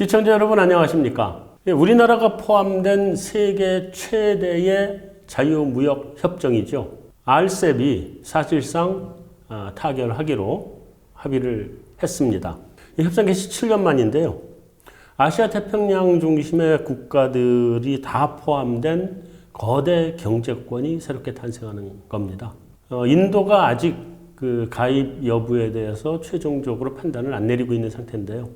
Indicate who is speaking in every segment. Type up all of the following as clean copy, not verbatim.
Speaker 1: 시청자 여러분 안녕하십니까? 우리나라가 포함된 세계 최대의 자유무역협정이죠. RCEP이 사실상 타결하기로 합의를 했습니다. 이 협상 개시 7년 만인데요. 아시아 태평양 중심의 국가들이 다 포함된 거대 경제권이 새롭게 탄생하는 겁니다. 인도가 아직 그 가입 여부에 대해서 최종적으로 판단을 안 내리고 있는 상태인데요.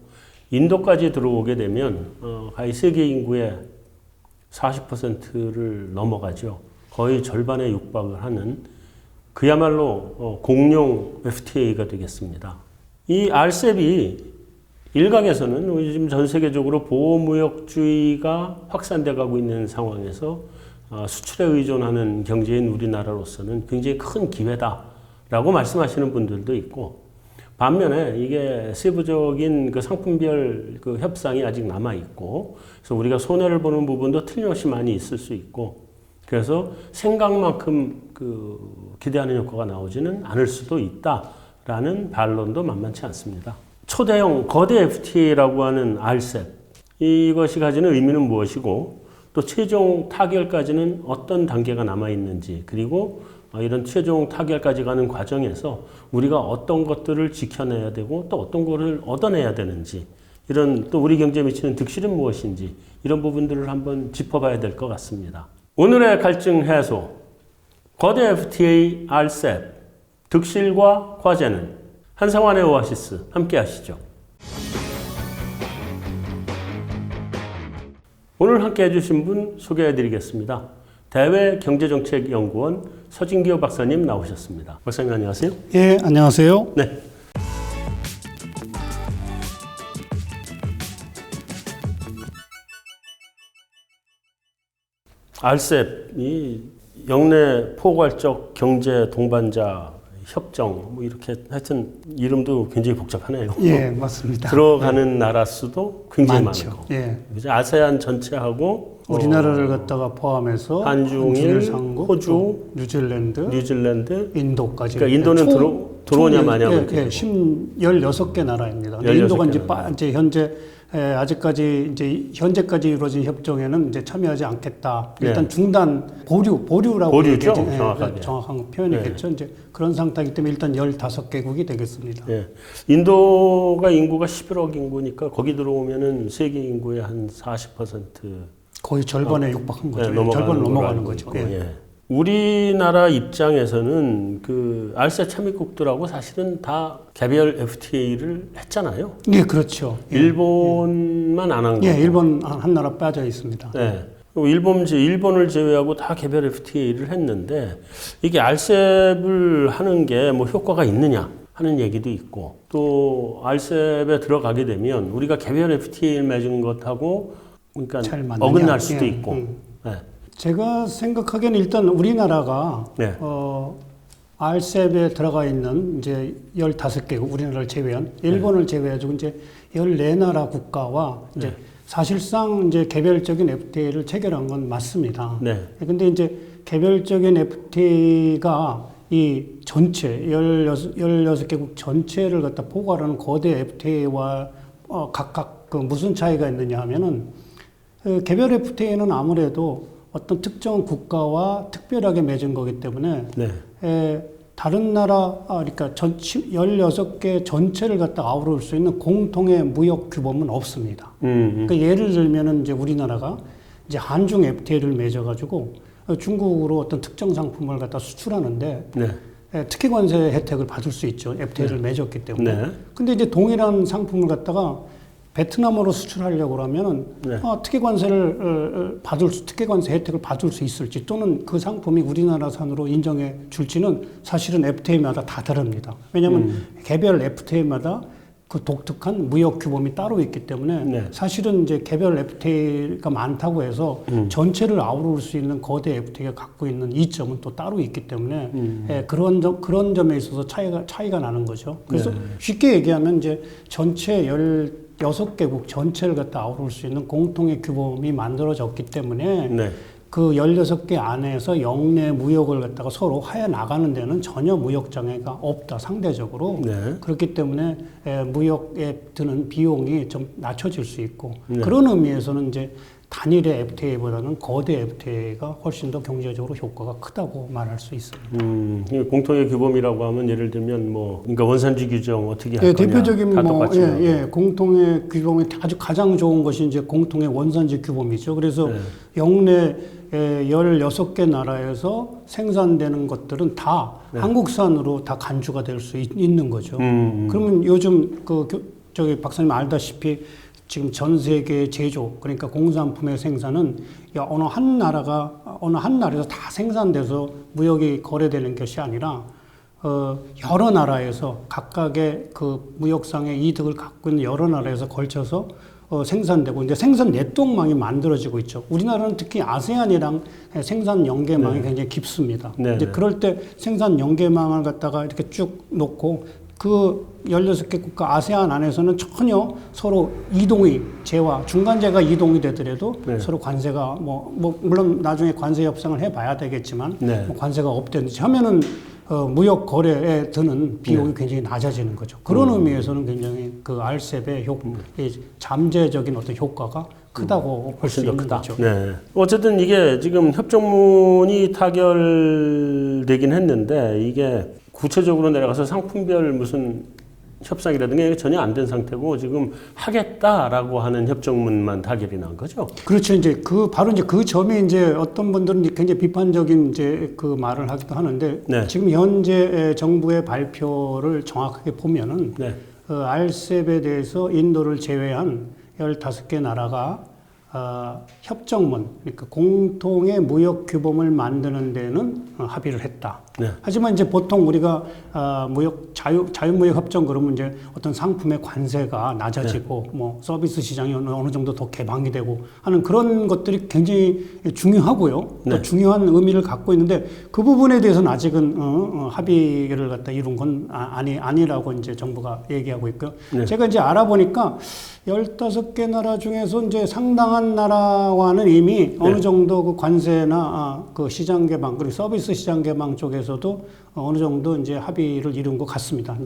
Speaker 1: 인도까지 들어오게 되면 가히 세계 인구의 40%를 넘어가죠. 거의 절반에 육박을 하는 그야말로 공룡 FTA가 되겠습니다. 이 RCEP이 일각에서는 요즘 전 세계적으로 보호무역주의가 확산돼 가고 있는 상황에서 수출에 의존하는 경제인 우리나라로서는 굉장히 큰 기회다라고 말씀하시는 분들도 있고, 반면에 이게 세부적인 그 상품별 그 협상이 아직 남아 있고, 그래서 우리가 손해를 보는 부분도 틀림없이 많이 있을 수 있고, 그래서 생각만큼 그 기대하는 효과가 나오지는 않을 수도 있다라는 반론도 만만치 않습니다. 초대형 거대 FTA라고 하는 RCEP, 이것이 가지는 의미는 무엇이고, 또 최종 타결까지는 어떤 단계가 남아 있는지, 그리고 이런 최종 타결까지 가는 과정에서 우리가 어떤 것들을 지켜내야 되고 또 어떤 것을 얻어내야 되는지, 이런 또 우리 경제에 미치는 득실은 무엇인지, 이런 부분들을 한번 짚어봐야 될 것 같습니다. 오늘의 갈증 해소, 거대 FTA RCEP, 득실과 과제는 한상환의 오아시스 함께 하시죠. 오늘 함께 해주신 분 소개해 드리겠습니다. 대외경제정책연구원 서진교 박사님 나오셨습니다. 박사님 안녕하세요.
Speaker 2: 예, 안녕하세요.
Speaker 1: 네. RCEP이 영내 포괄적 경제 동반자 협정, 뭐 이렇게 하여튼 이름도 굉장히 복잡하네요.
Speaker 2: 예, 맞습니다.
Speaker 1: 들어가는 나라 수도 굉장히
Speaker 2: 많죠.
Speaker 1: 많고.
Speaker 2: 예.
Speaker 1: 아세안 전체하고
Speaker 2: 우리나라를 갖다가 포함해서
Speaker 1: 한중일,
Speaker 2: 한국,
Speaker 1: 호주,
Speaker 2: 뉴질랜드, 인도까지.
Speaker 1: 그러니까 인도는 들어오냐 마냐.
Speaker 2: 예, 16개 나라입니다. 16개 인도가 이제 현재 현재까지 이루어진 협정에는 이제 참여하지 않겠다. 일단 중단 보류라고
Speaker 1: 보류죠.
Speaker 2: 정확하게. 정확한 표현이겠죠. 이제 그런 상태이기 때문에 일단 15개국이 되겠습니다.
Speaker 1: 예. 인도가 인구가 11억 인구니까 거기 들어오면은 세계 인구의 한 40%
Speaker 2: 거의 절반에 육박한 거죠.
Speaker 1: 네,
Speaker 2: 절반을 넘어가는 거죠.
Speaker 1: 있고, 예. 우리나라 입장에서는 그 RCEP 참여국들하고 사실은 다 개별 FTA를 했잖아요.
Speaker 2: 예, 그렇죠.
Speaker 1: 일본만 안 한 거고.
Speaker 2: 예, 일본 한 나라 빠져 있습니다.
Speaker 1: 네. 일본을 제외하고 다 개별 FTA를 했는데, 이게 RCEP을 하는 게 뭐 효과가 있느냐 하는 얘기도 있고, 또 RCEP에 들어가게 되면 우리가 개별 FTA를 맺은 것하고 그러니까 어긋날 수도 있고. 네.
Speaker 2: 제가 생각하기에는 일단 우리나라가
Speaker 1: 네.
Speaker 2: RCEP에 들어가 있는 이제 15개국, 우리나라를 제외한 일본을 제외해가지고 이제 14나라 국가와 이제 사실상 이제 개별적인 FTA를 체결한 건 맞습니다.
Speaker 1: 네.
Speaker 2: 근데 이제 개별적인 FTA가 이 전체 16개국 전체를 갖다 포괄하는 거대 FTA와 각각 그 무슨 차이가 있느냐 하면은 개별 FTA는 아무래도 어떤 특정 국가와 특별하게 맺은 거기 때문에 다른 나라, 그러니까 16개 전체를 갖다 아우를 수 있는 공통의 무역 규범은 없습니다. 그러니까 예를 들면은 이제 우리나라가 이제 한중 FTA를 맺어가지고 중국으로 어떤 특정 상품을 갖다 수출하는데 특혜 관세 혜택을 받을 수 있죠. FTA를 맺었기 때문에. 근데 이제 동일한 상품을 갖다가 베트남으로 수출하려고 하면은 특혜 관세 혜택을 받을 수 있을지, 또는 그 상품이 우리나라산으로 인정해 줄지는 사실은 FTA마다 다 다릅니다. 왜냐하면 개별 FTA마다 그 독특한 무역 규범이 따로 있기 때문에 사실은 이제 개별 FTA가 많다고 해서 전체를 아우를 수 있는 거대 FTA가 갖고 있는 이점은 또 따로 있기 때문에 그런 점에 있어서 차이가 나는 거죠. 그래서 쉽게 얘기하면 이제 전체 16개국 전체를 갖다 아우를 수 있는 공통의 규범이 만들어졌기 때문에 그 16개 안에서 영내 무역을 갖다가 서로 하여 나가는 데는 전혀 무역 장애가 없다, 상대적으로.
Speaker 1: 네.
Speaker 2: 그렇기 때문에 무역에 드는 비용이 좀 낮춰질 수 있고,
Speaker 1: 네.
Speaker 2: 그런 의미에서는 이제 단일의 FTA보다는 거대 FTA가 훨씬 더 경제적으로 효과가 크다고 말할 수 있습니다.
Speaker 1: 공통의 규범이라고 하면 예를 들면 뭐 그러니까 원산지 규정 어떻게 할
Speaker 2: 예,
Speaker 1: 거냐
Speaker 2: 대표적인
Speaker 1: 다
Speaker 2: 뭐
Speaker 1: 똑같이 하고.
Speaker 2: 공통의 규범이 아주 가장 좋은 것이 이제 공통의 원산지 규범이죠. 그래서
Speaker 1: 네.
Speaker 2: 영내 16개 나라에서 생산되는 것들은 다
Speaker 1: 네.
Speaker 2: 한국산으로 다 간주가 될 수 있는 거죠.
Speaker 1: 그러면
Speaker 2: 요즘 저기 박사님 알다시피 지금 전 세계 제조, 그러니까 공산품의 생산은 어느 한 나라에서 다 생산돼서 무역이 거래되는 것이 아니라 여러 나라에서 각각의 그 무역상의 이득을 갖고 있는 여러 나라에서 걸쳐서 생산되고 이제 생산 네트워크망이 만들어지고 있죠. 우리나라는 특히 아세안이랑 생산 연계망이 굉장히 깊습니다.
Speaker 1: 네,
Speaker 2: 이제
Speaker 1: 네.
Speaker 2: 그럴 때 생산 연계망을 갖다가 이렇게 쭉 놓고 그 16개 국가 아세안 안에서는 전혀 서로 이동이 중간재가 이동이 되더라도
Speaker 1: 네.
Speaker 2: 서로 관세가 물론 나중에 관세 협상을 해봐야 되겠지만
Speaker 1: 네.
Speaker 2: 뭐 관세가 없든지 하면은 무역 거래에 드는 비용이 굉장히 낮아지는 거죠. 그런 의미에서는 굉장히 그 RCEP의 이 잠재적인 어떤 효과가 크다고 볼 수
Speaker 1: 훨씬 더
Speaker 2: 있는
Speaker 1: 크다.
Speaker 2: 거죠.
Speaker 1: 네. 어쨌든 이게 지금 협정문이 타결되긴 했는데 이게 구체적으로 내려가서 상품별 무슨 협상이라든가 이게 전혀 안 된 상태고 지금 하겠다라고 하는 협정문만 타결이 난 거죠.
Speaker 2: 그렇죠. 이제 바로 이제 그 점이 이제 어떤 분들은 굉장히 비판적인 이제 그 말을 하기도 하는데
Speaker 1: 네.
Speaker 2: 지금 현재 정부의 발표를 정확하게 보면은
Speaker 1: 네.
Speaker 2: RCEP에 대해서 인도를 제외한 15개 나라가 협정문, 그러니까 공통의 무역 규범을 만드는 데는 합의를 했다.
Speaker 1: 네.
Speaker 2: 하지만 이제 보통 우리가 자유무역 협정 그러면 이제 어떤 상품의 관세가 낮아지고 뭐 서비스 시장이 어느 정도 더 개방이 되고 하는 그런 것들이 굉장히 중요하고요.
Speaker 1: 네.
Speaker 2: 또 중요한 의미를 갖고 있는데 그 부분에 대해서는 아직은 합의를 갖다 이룬 건 아니라고 이제 정부가 얘기하고 있고요.
Speaker 1: 네.
Speaker 2: 제가 이제 알아보니까 15개 나라 중에서 이제 상당한 나라와는 이미 어느 정도 그 관세나 그 시장 개방 그리고 서비스 시장 개방 쪽에서도 어느 정도 이제 합의를 이룬 것 같습니다.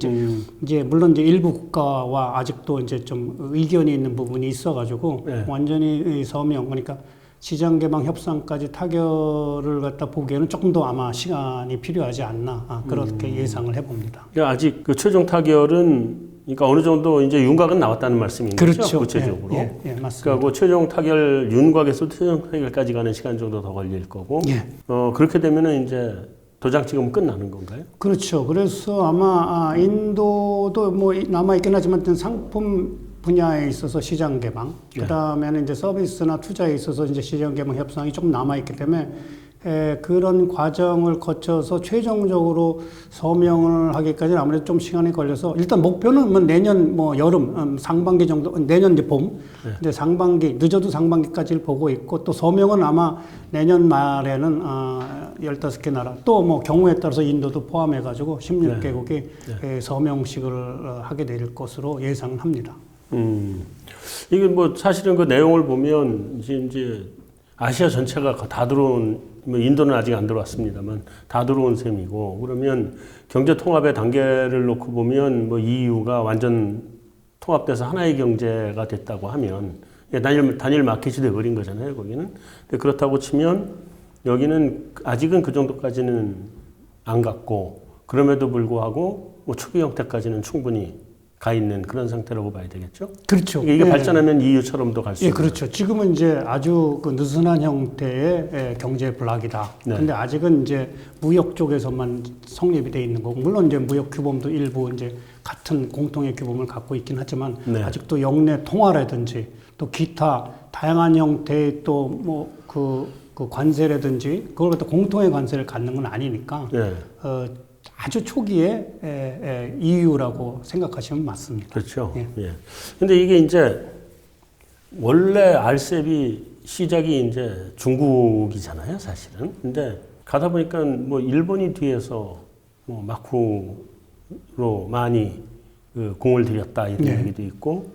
Speaker 2: 이제 물론 이제 일부 국가와 아직도 이제 좀 의견이 있는 부분이 있어가지고
Speaker 1: 네.
Speaker 2: 완전히 서명 그러니까 시장 개방 협상까지 타결을 갖다 보기에는 조금 더 아마 시간이 필요하지 않나 그렇게 예상을 해봅니다.
Speaker 1: 그러니까 아직 그 최종 타결은 그러니까 어느 정도 이제 윤곽은 나왔다는 말씀인
Speaker 2: 그렇죠.
Speaker 1: 거죠, 구체적으로.
Speaker 2: 예, 맞습니다.
Speaker 1: 그러니까 그 최종 타결 윤곽에서 최종 타결까지 가는 시간 정도 더 걸릴 거고.
Speaker 2: 예.
Speaker 1: 그렇게 되면은 이제 도장 찍으면 끝나는 건가요?
Speaker 2: 그렇죠. 그래서 아마 인도도 뭐 남아 있긴 하지만 상품 분야에 있어서 시장 개방,
Speaker 1: 네.
Speaker 2: 그다음에는 이제 서비스나 투자에 있어서 이제 시장 개방 협상이 조금 남아 있기 때문에 그런 과정을 거쳐서 최종적으로 서명을 하기까지는 아무래도 좀 시간이 걸려서 일단 목표는 뭐 내년 뭐 여름 상반기 정도 내년 이제 봄 근데 상반기 늦어도 상반기까지를 보고 있고 또 서명은 아마 내년 말에는 15개 나라 또 뭐 경우에 따라서 인도도 포함해 가지고 16개국이 서명식을 하게 될 것으로 예상을 합니다.
Speaker 1: 이게 뭐 사실은 그 내용을 보면 이제 아시아 전체가 다 들어온, 뭐 인도는 아직 안 들어왔습니다만 다 들어온 셈이고, 그러면 경제 통합의 단계를 놓고 보면 뭐 EU가 완전 통합돼서 하나의 경제가 됐다고 하면 단일 마켓이 돼버린 거잖아요, 거기는. 근데 그렇다고 치면 여기는 아직은 그 정도까지는 안 갔고, 그럼에도 불구하고 뭐 초기 형태까지는 충분히 가 있는 그런 상태라고 봐야 되겠죠?
Speaker 2: 그렇죠.
Speaker 1: 이게 발전하면 EU처럼도 갈 수 있는.
Speaker 2: 그렇죠. 지금은 이제 아주 그 느슨한 형태의 경제 블록이다.
Speaker 1: 네.
Speaker 2: 근데 아직은 이제 무역 쪽에서만 성립이 돼 있는 거고, 물론 이제 무역 규범도 일부 이제 같은 공통의 규범을 갖고 있긴 하지만
Speaker 1: 네.
Speaker 2: 아직도 영내 통화라든지 또 기타 다양한 형태의 또 뭐 그 관세라든지 그걸 갖다 공통의 관세를 갖는 건 아니니까
Speaker 1: 네.
Speaker 2: 아주 초기에 EU라고 생각하시면 맞습니다.
Speaker 1: 그렇죠.
Speaker 2: 예.
Speaker 1: 예. 근데 이게 이제 원래 RCEP이 시작이 이제 중국이잖아요, 사실은. 근데 가다 보니까 뭐 일본이 뒤에서 뭐 마쿠로 많이 그 공을 들였다 이런 얘기도 있고,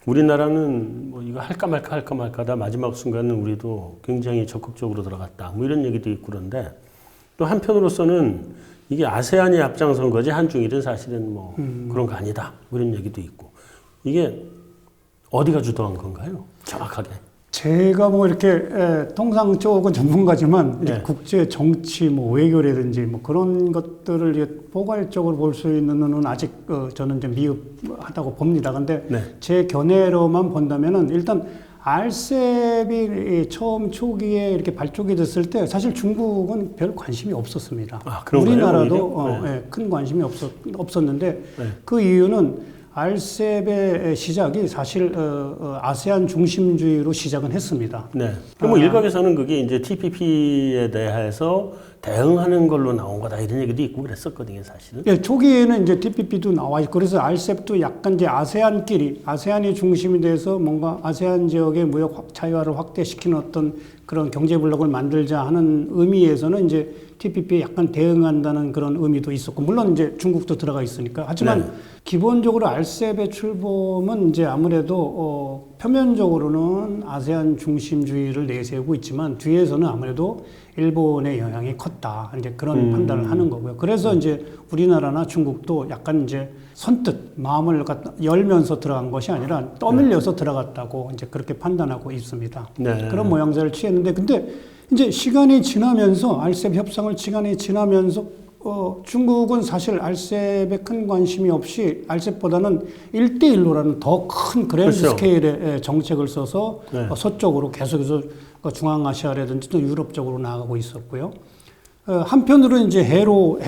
Speaker 1: 우리나라는 뭐 이거 할까 말까 하다 마지막 순간은 우리도 굉장히 적극적으로 들어갔다. 뭐 이런 얘기도 있고 그런데 또 한편으로서는 이게 아세안이 앞장선 거지 한중일은 사실은 뭐 그런 거 아니다. 뭐 이런 얘기도 있고 이게 어디가 주도한 건가요? 정확하게.
Speaker 2: 제가 뭐 이렇게 통상 쪽은 전문가지만 이제
Speaker 1: 네.
Speaker 2: 국제 정치, 뭐 외교라든지 뭐 그런 것들을 이제 포괄적으로 볼 수 있는 는 아직 저는 좀 미흡하다고 봅니다. 근데
Speaker 1: 네.
Speaker 2: 제 견해로만 본다면은 일단 RCEP이 처음 초기에 이렇게 발족이 됐을 때 사실 중국은 별 관심이 없었습니다.
Speaker 1: 아, 그런가요?
Speaker 2: 우리나라도
Speaker 1: 오히려? 네.
Speaker 2: 큰 관심이 없었는데
Speaker 1: 네.
Speaker 2: 그 이유는 RCEP의 시작이 사실 아세안 중심주의로 시작은 했습니다.
Speaker 1: 네. 뭐 일각에서는 그게 이제 TPP에 대해서 대응하는 걸로 나온 거다 이런 얘기도 있고 그랬었거든요, 사실은.
Speaker 2: 예, 초기에는 이제 TPP도 나와 있고 그래서 RCEP도 약간 이제 아세안끼리 아세안이 중심이 돼서 뭔가 아세안 지역의 무역 자유화를 확대시키는 어떤 그런 경제 블록을 만들자 하는 의미에서는 이제 TPP에 약간 대응한다는 그런 의미도 있었고 물론 이제 중국도 들어가 있으니까 하지만
Speaker 1: 네.
Speaker 2: 기본적으로 RCEP의 출범은 이제 아무래도 표면적으로는 아세안 중심주의를 내세우고 있지만 뒤에서는 아무래도 일본의 영향이 컸다. 이제 그런 판단을 하는 거고요. 그래서 이제 우리나라나 중국도 약간 이제 선뜻 마음을 갖다 열면서 들어간 것이 아니라 떠밀려서 들어갔다고 이제 그렇게 판단하고 있습니다.
Speaker 1: 네.
Speaker 2: 그런 모양새를 취했는데 근데 이제 시간이 지나면서 RCEP 협상을 시간이 지나면서 중국은 사실 RCEP에 큰 관심이 없이 RCEP보다는 1대1로라는 더 큰 그랜드
Speaker 1: 그렇죠.
Speaker 2: 스케일의 정책을 써서
Speaker 1: 네.
Speaker 2: 서쪽으로 계속해서 중앙아시아라든지 또 유럽 쪽으로 나아가고 있었고요. 한편으로는 이제 해로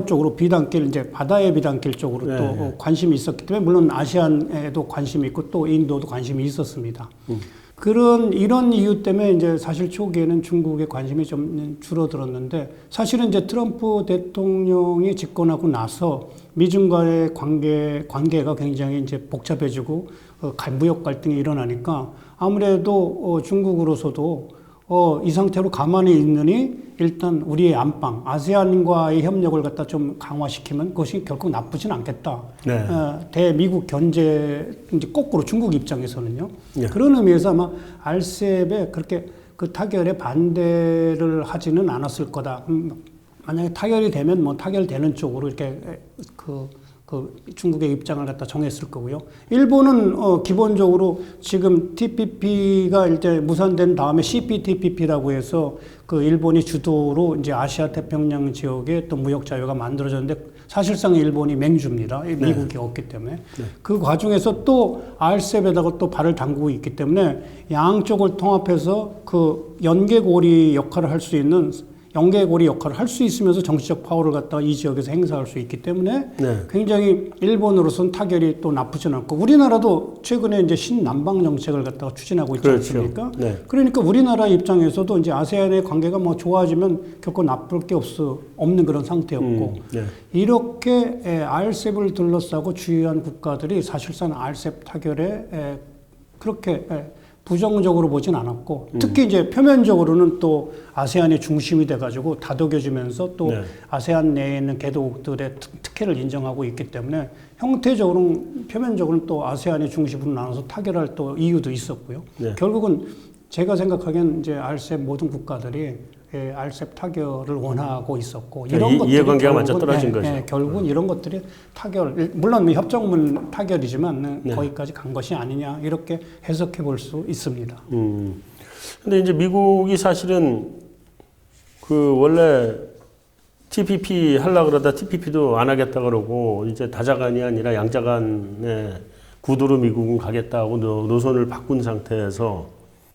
Speaker 2: 쪽으로 비단길, 이제 바다의 비단길 쪽으로
Speaker 1: 네.
Speaker 2: 또 관심이 있었기 때문에 물론 아시안에도 관심이 있고 또 인도도 관심이 있었습니다. 이런 이유 때문에 이제 사실 초기에는 중국의 관심이 좀 줄어들었는데 사실은 이제 트럼프 대통령이 집권하고 나서 미중 간의 관계가 굉장히 이제 복잡해지고 무역 갈등이 일어나니까 아무래도 중국으로서도 이 상태로 가만히 있느니 일단 우리의 안방, 아세안과의 협력을 갖다 좀 강화시키면 그것이 결코 나쁘진 않겠다.
Speaker 1: 네.
Speaker 2: 대미국 견제, 이제 거꾸로 중국 입장에서는요.
Speaker 1: 네.
Speaker 2: 그런 의미에서 아마 RCEP에 그렇게 그 타결에 반대를 하지는 않았을 거다. 만약에 타결이 되면 뭐 타결되는 쪽으로 이렇게 그 중국의 입장을 갖다 정했을 거고요. 일본은 기본적으로 지금 TPP가 이제 무산된 다음에 CPTPP라고 해서 그 일본이 주도로 이제 아시아 태평양 지역에 또 무역 자유가 만들어졌는데 사실상 일본이 맹주입니다. 미국이 없기 때문에. 그 과정에서 또 RCEP에다가 또 발을 담그고 있기 때문에 양쪽을 통합해서 그 연계고리 역할을 할 수 있는 연계고리 역할을 할 수 있으면서 정치적 파워를 갖다가 이 지역에서 행사할 수 있기 때문에
Speaker 1: 네.
Speaker 2: 굉장히 일본으로서는 타결이 또 나쁘진 않고 우리나라도 최근에 이제 신남방 정책을 갖다가 추진하고 있지
Speaker 1: 그렇죠.
Speaker 2: 않습니까?
Speaker 1: 네.
Speaker 2: 그러니까 우리나라 입장에서도 이제 아세안의 관계가 뭐 좋아지면 결코 나쁠 게 없는 그런 상태였고
Speaker 1: 네.
Speaker 2: 이렇게 RCEP을 둘러싸고 주요한 국가들이 사실상 RCEP 타결에 그렇게 부정적으로 보진 않았고 특히 이제 표면적으로는 또 아세안의 중심이 돼가지고 다독여지면서 또
Speaker 1: 네.
Speaker 2: 아세안 내에 있는 개도국들의 특혜를 인정하고 있기 때문에 형태적으로는 표면적으로는 또 아세안의 중심으로 나눠서 타결할 또 이유도 있었고요.
Speaker 1: 네.
Speaker 2: 결국은 제가 생각하기엔 이제 RCEP 모든 국가들이 RCEP 타결을 원하고 있었고 이런 것들이
Speaker 1: 이해관계가 맞아 떨어진 거죠.
Speaker 2: 결국은 이런 것들이 타결 물론 협정문 타결이지만
Speaker 1: 네.
Speaker 2: 거기까지 간 것이 아니냐 이렇게 해석해 볼 수 있습니다.
Speaker 1: 근데 이제 미국이 사실은 그 원래 TPP 하려고 그러다 TPP도 안 하겠다 그러고 이제 다자간이 아니라 양자간의 구도로 미국은 가겠다고 노선을 바꾼 상태에서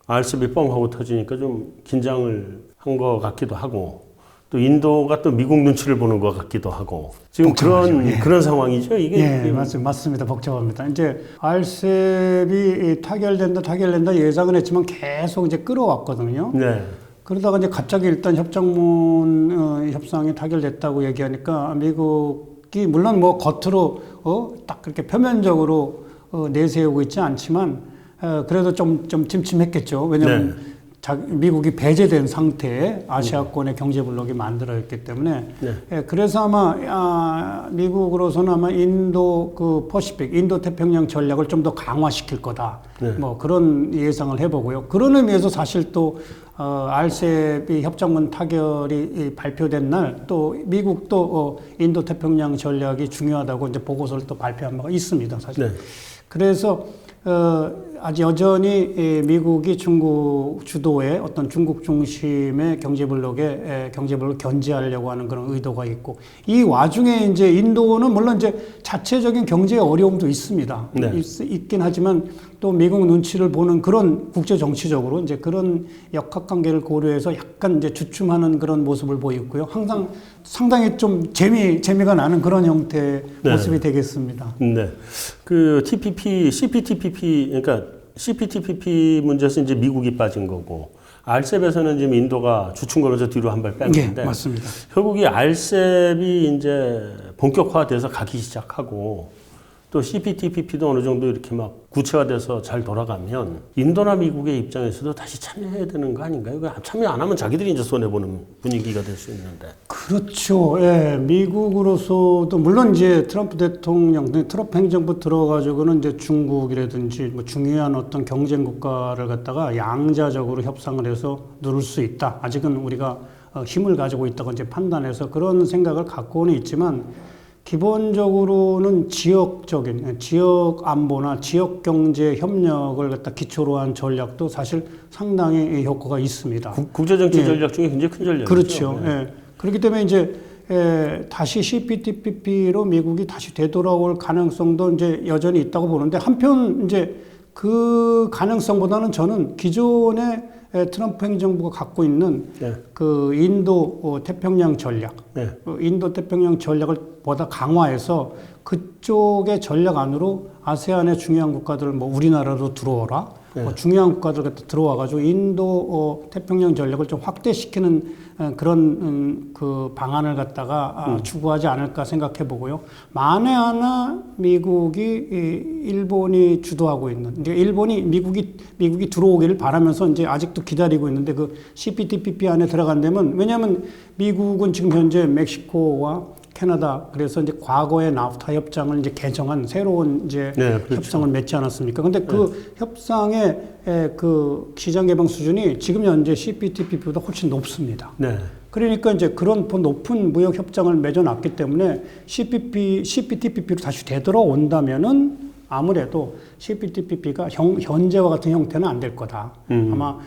Speaker 1: RCEP이 뻥 하고 터지니까 좀 긴장을 한 것 같기도 하고 또 인도가 또 미국 눈치를 보는 것 같기도 하고 지금 그런 상황이죠 이게.
Speaker 2: 예, 맞습니다. 복잡합니다. 이제 RCEP이 타결된다 예상은 했지만 계속 이제 끌어왔거든요.
Speaker 1: 네.
Speaker 2: 그러다가 이제 갑자기 일단 협정문 협상이 타결됐다고 얘기하니까 미국이 물론 뭐 겉으로 딱 그렇게 표면적으로 내세우고 있지 않지만 그래도 좀 찜찜했겠죠. 왜냐하면 미국이 배제된 상태의 아시아권의 경제 블록이 만들어졌기 때문에
Speaker 1: 네.
Speaker 2: 예, 그래서 아마 미국으로서는 아마 인도 그 퍼시픽 인도 태평양 전략을 좀 더 강화시킬 거다.
Speaker 1: 네.
Speaker 2: 뭐 그런 예상을 해보고요. 그런 의미에서 사실 또 RCEP 협정문 타결이 발표된 날 또 미국도 인도 태평양 전략이 중요하다고 이제 보고서를 또 발표한 바가 있습니다. 사실.
Speaker 1: 네.
Speaker 2: 그래서 아직 여전히 미국이 중국 주도의 어떤 중국 중심의 경제블록을 견제하려고 하는 그런 의도가 있고, 이 와중에 이제 인도는 물론 이제 자체적인 경제 어려움도 있습니다.
Speaker 1: 네.
Speaker 2: 있긴 하지만 또 미국 눈치를 보는 그런 국제 정치적으로 이제 그런 역학 관계를 고려해서 약간 이제 주춤하는 그런 모습을 보이고요. 항상 상당히 좀 재미가 나는 그런 형태의
Speaker 1: 네.
Speaker 2: 모습이 되겠습니다.
Speaker 1: 네. 그 TPP, CPTPP, 그러니까 CPTPP 문제에서 이제 미국이 빠진 거고, RCEP에서는 지금 인도가 주춤거려서 뒤로 한 발 뺀
Speaker 2: 네,
Speaker 1: 건데,
Speaker 2: 맞습니다.
Speaker 1: 결국 이 RCEP이 이제 본격화돼서 가기 시작하고, 또 CPTPP도 어느 정도 이렇게 막 구체화돼서 잘 돌아가면 인도나 미국의 입장에서도 다시 참여해야 되는 거 아닌가요? 참여 안 하면 자기들이 이제 손해보는 분위기가 될 수 있는데.
Speaker 2: 그렇죠. 예, 미국으로서도 물론 이제 트럼프 대통령, 트럼프 행정부 들어가지고는 이제 중국이라든지 뭐 중요한 어떤 경쟁 국가를 갖다가 양자적으로 협상을 해서 누를 수 있다. 아직은 우리가 힘을 가지고 있다고 이제 판단해서 그런 생각을 갖고는 있지만, 기본적으로는 지역적인 지역 안보나 지역 경제 협력을 갖다 기초로 한 전략도 사실 상당히 효과가 있습니다.
Speaker 1: 국제 정치
Speaker 2: 예.
Speaker 1: 전략 중에 굉장히 큰 전략이죠.
Speaker 2: 그렇죠.
Speaker 1: 네.
Speaker 2: 예. 그렇기 때문에 이제 다시 CPTPP로 미국이 다시 되돌아올 가능성도 이제 여전히 있다고 보는데, 한편 이제 그 가능성보다는 저는 기존의 트럼프 행정부가 갖고 있는
Speaker 1: 네.
Speaker 2: 그 인도 태평양 전략,
Speaker 1: 네.
Speaker 2: 인도 태평양 전략을 보다 강화해서 그쪽의 전략 안으로 아세안의 중요한 국가들, 뭐 우리나라로 들어오라,
Speaker 1: 네.
Speaker 2: 중요한 국가들 같은 들어와가지고 인도 태평양 전략을 좀 확대시키는 그런 그 방안을 갖다가 추구하지 않을까 생각해 보고요. 만에 하나 미국이 일본이 주도하고 있는, 이제 일본이 미국이 들어오기를 바라면서 이제 아직도 기다리고 있는데, 그 CPTPP 안에 들어간다면, 왜냐하면 미국은 지금 현재 멕시코와 캐나다, 그래서 이제 과거의 나프타 협정을 이제 개정한 새로운 이제
Speaker 1: 네, 그렇죠.
Speaker 2: 협상을 맺지 않았습니까? 근데 그 협상의 그 시장 개방 수준이 지금 현재 CPTPP보다 훨씬 높습니다.
Speaker 1: 네.
Speaker 2: 그러니까 이제 그런 높은 무역 협정을 맺어놨기 때문에 CPTPP로 다시 되돌아온다면은 아무래도 CPTPP가 현재와 같은 형태는 안 될 거다. 아마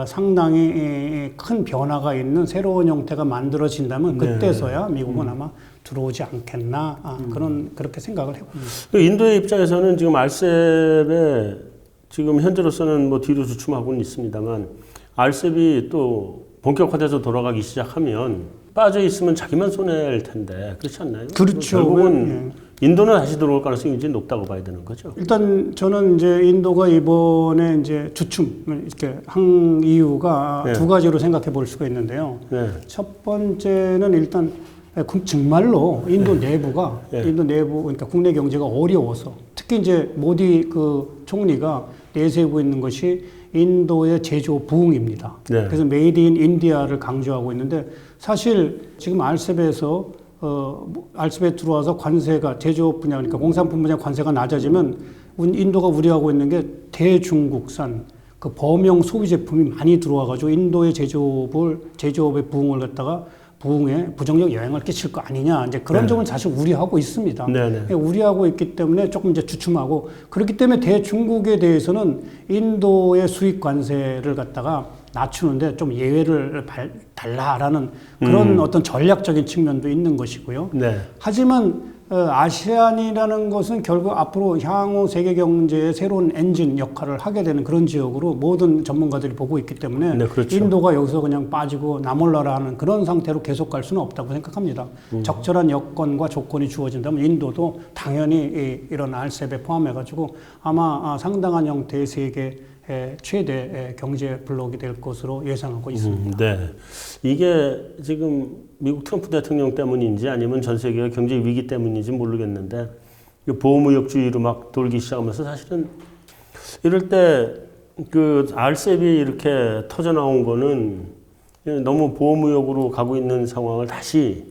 Speaker 2: 상당히 큰 변화가 있는 새로운 형태가 만들어진다면 그때서야 미국은 아마 들어오지 않겠나, 그렇게 생각을 해봅니다.
Speaker 1: 인도의 입장에서는 지금 RCEP에 지금 현재로서는 뭐 뒤로 주춤하고는 있습니다만, RCEP이 또 본격화돼서 돌아가기 시작하면 빠져 있으면 자기만 손해일 텐데, 그렇지 않나요?
Speaker 2: 그렇죠.
Speaker 1: 결국은 인도는 다시 들어올 가능성이 이제 높다고 봐야 되는 거죠.
Speaker 2: 일단 저는 이제 인도가 이번에 이제 주춤 이렇게 한 이유가
Speaker 1: 네.
Speaker 2: 두 가지로 생각해 볼 수가 있는데요.
Speaker 1: 네.
Speaker 2: 첫 번째는 일단 정말로 인도 내부가 인도 내부, 그러니까 국내 경제가 어려워서, 특히 이제 모디 그 총리가 내세우고 있는 것이 인도의 제조업 부흥입니다.
Speaker 1: 네.
Speaker 2: 그래서 메이드 인 인디아를 강조하고 있는데, 사실 지금 RCEP에서 RCEP에 들어와서 관세가 제조업 분야, 그러니까 공산품 분야 관세가 낮아지면 인도가 우려하고 있는 게 대중국산 그 범용 소비 제품이 많이 들어와가지고 인도의 제조업의 부흥을 갖다가 부흥에 부정적 영향을 끼칠 거 아니냐, 이제 그런 점을 사실 우려하고 있습니다.
Speaker 1: 네네.
Speaker 2: 우려하고 있기 때문에 조금 이제 주춤하고, 그렇기 때문에 대중국에 대해서는 인도의 수입 관세를 갖다가 낮추는데 좀 예외를 달라라는 그런 어떤 전략적인 측면도 있는 것이고요.
Speaker 1: 네.
Speaker 2: 하지만 아세안이라는 것은 결국 앞으로 향후 세계 경제의 새로운 엔진 역할을 하게 되는 그런 지역으로 모든 전문가들이 보고 있기 때문에,
Speaker 1: 네, 그렇죠.
Speaker 2: 인도가 여기서 그냥 빠지고 나몰라라 하는 그런 상태로 계속 갈 수는 없다고 생각합니다. 적절한 여건과 조건이 주어진다면 인도도 당연히 이런 RCEP에 포함해가지고 아마 상당한 형태의 세계 최대 경제 블록이 될 것으로 예상하고 있습니다.
Speaker 1: 네. 이게 지금 미국 트럼프 대통령 때문인지 아니면 전 세계가 경제 위기 때문인지 모르겠는데, 보호무역주의로 막 돌기 시작하면서 사실은 이럴 때 그 RCEP이 이렇게 터져 나온 거는 너무 보호무역으로 가고 있는 상황을 다시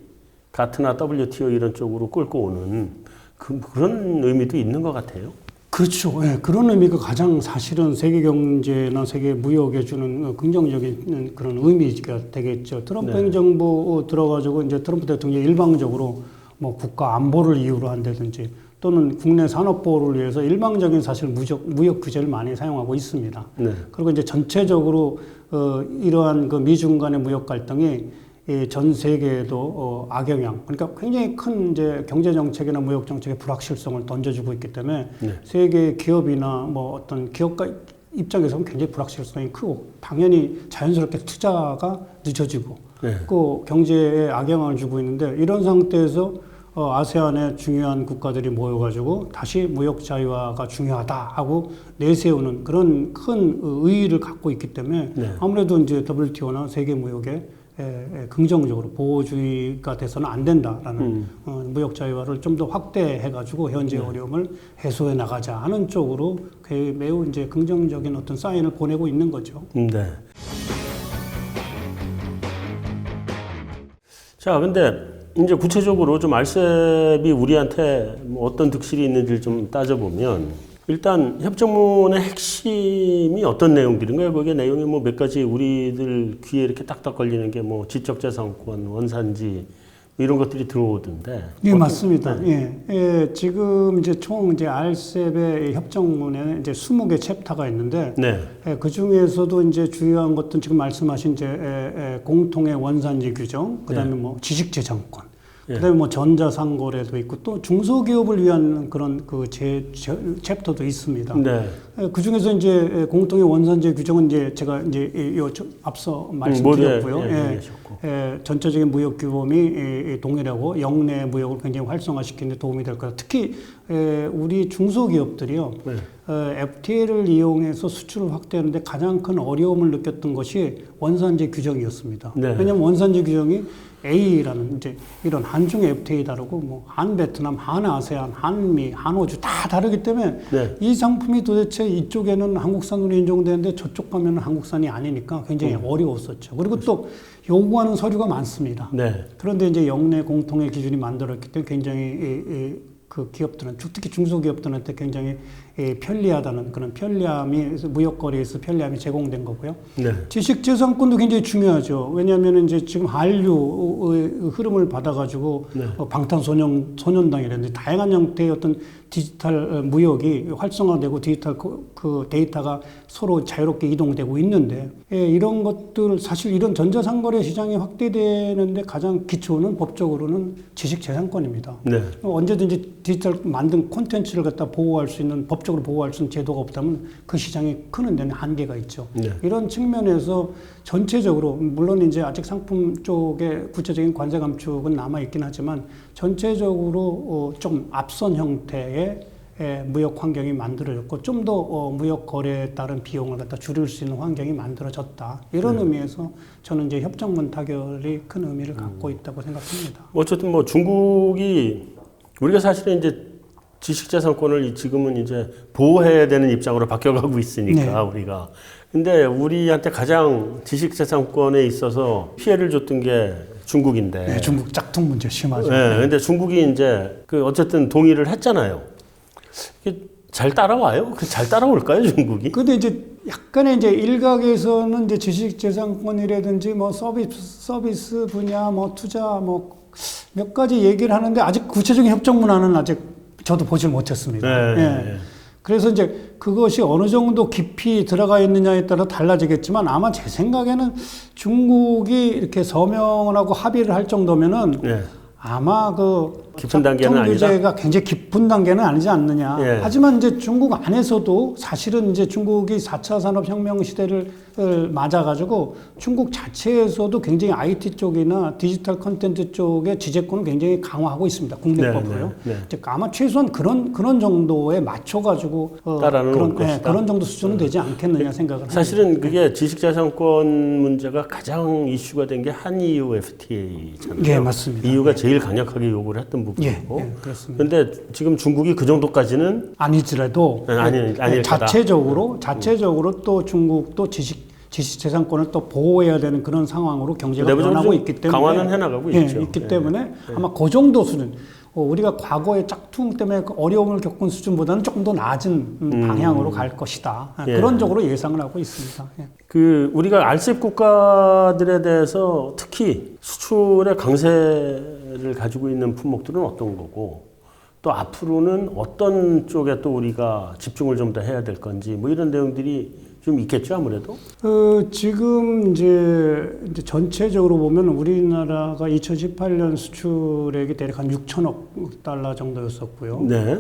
Speaker 1: 가트나 WTO 이런 쪽으로 끌고 오는 그런 의미도 있는 것 같아요.
Speaker 2: 그렇죠. 예, 그런 의미가 가장 사실은 세계 경제나 세계 무역에 주는 긍정적인 그런 의미가 되겠죠. 트럼프
Speaker 1: 네.
Speaker 2: 행정부 들어가지고 이제 트럼프 대통령이 일방적으로 뭐 국가 안보를 이유로 한다든지 또는 국내 산업 보호를 위해서 일방적인 사실 무역 규제를 많이 사용하고 있습니다.
Speaker 1: 네.
Speaker 2: 그리고 이제 전체적으로 이러한 그 미중 간의 무역 갈등이 전 세계에도 악영향, 그러니까 굉장히 큰 이제 경제 정책이나 무역 정책의 불확실성을 던져주고 있기 때문에
Speaker 1: 네.
Speaker 2: 세계 기업이나 뭐 어떤 기업가 입장에서는 굉장히 불확실성이 크고 당연히 자연스럽게 투자가 늦어지고
Speaker 1: 네.
Speaker 2: 그 경제에 악영향을 주고 있는데 이런 상태에서 아세안의 중요한 국가들이 모여가지고 다시 무역 자유화가 중요하다 하고 내세우는 그런 큰 의의를 갖고 있기 때문에
Speaker 1: 네.
Speaker 2: 아무래도 이제 WTO나 세계 무역에 긍정적으로 보호주의가 돼서는 안 된다라는 무역 자유화를 좀 더 확대해가지고 현재 어려움을 해소해 나가자 하는 쪽으로 매우 이제 긍정적인 어떤 사인을 보내고 있는 거죠.
Speaker 1: 네. 자, 근데 이제 구체적으로 좀 RCEP이 우리한테 뭐 어떤 득실이 있는지를 좀 따져보면 일단 협정문의 핵심이 어떤 내용들인가요? 거기에 내용이 뭐 몇 가지 우리들 귀에 이렇게 딱딱 걸리는 게 뭐 지적재산권, 원산지 이런 것들이 들어오던데.
Speaker 2: 네, 맞습니다. 예, 지금 이제 총 이제 RCEP의 협정문에 이제 20개 챕터가 있는데
Speaker 1: 네.
Speaker 2: 그 중에서도 이제 주요한 것들은 지금 말씀하신 이제 공통의 원산지 규정, 그다음에 뭐 지식재산권. 그다음에 뭐 전자상거래도 있고 또 중소기업을 위한 그런 그 챕터도 있습니다.
Speaker 1: 네.
Speaker 2: 그 중에서 이제 공통의 원산지 규정은 이제 제가 이제 앞서 말씀드렸고요. 전체적인 무역 규범이 동일하고 영내 무역을 굉장히 활성화시키는 데 도움이 될 거다. 특히 우리 중소기업들이요. FTA를 이용해서 수출을 확대하는데 가장 큰 어려움을 느꼈던 것이 원산지 규정이었습니다.
Speaker 1: 네.
Speaker 2: 왜냐하면 원산지 규정이 A라는 이제 이런 한중의 FTA 다르고 뭐 한베트남, 한아세안, 한미, 한호주 다 다르기 때문에
Speaker 1: 네.
Speaker 2: 이 상품이 도대체 이쪽에는 한국산으로 인정되는데 저쪽 가면은 한국산이 아니니까 굉장히 어려웠었죠. 그리고 또 요구하는 서류가 많습니다.
Speaker 1: 네.
Speaker 2: 그런데 이제 영내 공통의 기준이 만들었기 때문에 굉장히 그 기업들은 특히 중소기업들한테 굉장히 편리하다는 그런 편리함이 무역거래에서 편리함이 제공된 거고요.
Speaker 1: 네.
Speaker 2: 지식재산권도 굉장히 중요하죠. 왜냐하면 이제 지금 한류의 흐름을 받아가지고
Speaker 1: 네.
Speaker 2: 방탄소년단이라든지 다양한 형태의 어떤 디지털 무역이 활성화되고 디지털 그 데이터가 서로 자유롭게 이동되고 있는데 이런 것들 사실 이런 전자상거래 시장이 확대되는데 가장 기초는 법적으로는 지식재산권입니다.
Speaker 1: 네.
Speaker 2: 언제든지 디지털 만든 콘텐츠를 갖다 보호할 수 있는 법적으로 보호할 수 있는 제도가 없다면 그 시장이 크는 데는 한계가 있죠.
Speaker 1: 네.
Speaker 2: 이런 측면에서 전체적으로 물론 이제 아직 상품 쪽에 구체적인 관세 감축은 남아 있긴 하지만 전체적으로 좀 앞선 형태의 무역 환경이 만들어졌고 좀 더 무역 거래에 따른 비용을 갖다 줄일 수 있는 환경이 만들어졌다. 이런 의미에서 저는 이제 협정문 타결이 큰 의미를 갖고 있다고 생각합니다.
Speaker 1: 어쨌든 뭐 중국이 우리가 사실은 이제 지식재산권을 지금은 이제 보호해야 되는 입장으로 바뀌어가고 있으니까 우리가. 근데 우리한테 가장 지식재산권에 있어서 피해를 줬던 게 중국인데.
Speaker 2: 네, 중국 짝퉁 문제 심하죠.
Speaker 1: 네, 근데 중국이 이제 그 어쨌든 동의를 했잖아요. 잘 따라와요? 잘 따라올까요, 중국이?
Speaker 2: 근데 이제 약간의 이제 일각에서는 이제 지식재산권이라든지 뭐 서비스 분야, 뭐 투자, 뭐 몇 가지 얘기를 하는데 아직 구체적인 협정문안은 아직 저도 보질 못했습니다.
Speaker 1: 네.
Speaker 2: 그래서 이제 그것이 어느 정도 깊이 들어가 있느냐에 따라 달라지겠지만 아마 제 생각에는 중국이 이렇게 서명을 하고 합의를 할 정도면은 아마 그
Speaker 1: 깊은 단계는 아니다.
Speaker 2: 규제가 굉장히 깊은 단계는 아니지 않느냐. 하지만 이제 중국 안에서도 사실은 이제 중국이 4차 산업혁명 시대를 맞아가지고 중국 자체에서도 굉장히 IT 쪽이나 디지털 컨텐츠 쪽의 지재권을 굉장히 강화하고 있습니다. 국내법으로요. 아마 최소한 그런 정도에 맞춰가지고
Speaker 1: 따라는
Speaker 2: 그런 정도 수준은 되지 않겠느냐 생각을 합니다.
Speaker 1: 사실은 그게 지식재산권 문제가 가장 이슈가 된 게 한EU FTA잖아요.
Speaker 2: 네, 맞습니다.
Speaker 1: EU가 제일 강력하게 요구를 했던 부분이고.
Speaker 2: 그렇습니다.
Speaker 1: 그런데 지금 중국이 그 정도까지는
Speaker 2: 아니더라도
Speaker 1: 아닐 거다.
Speaker 2: 자체적으로 또 중국도 지식재산권을 또 보호해야 되는 그런 상황으로 경제가 변하고 있기 때문에
Speaker 1: 강화는 해나가고 있죠.
Speaker 2: 있기 때문에 아마 그 정도 수준 우리가 과거의 짝퉁 때문에 그 어려움을 겪은 수준보다는 조금 더 낮은 방향으로 갈 것이다. 그런 쪽으로 예상을 하고 있습니다.
Speaker 1: 그 우리가 RCEP 국가들에 대해서 특히 수출의 강세를 가지고 있는 품목들은 어떤 거고 또 앞으로는 어떤 쪽에 또 우리가 집중을 좀 더 해야 될 건지 뭐 이런 내용들이 좀 있겠죠, 아무래도?
Speaker 2: 지금 이제 전체적으로 보면 우리나라가 2018년 수출액이 대략 한 6천억 달러 정도였었고요.
Speaker 1: 네.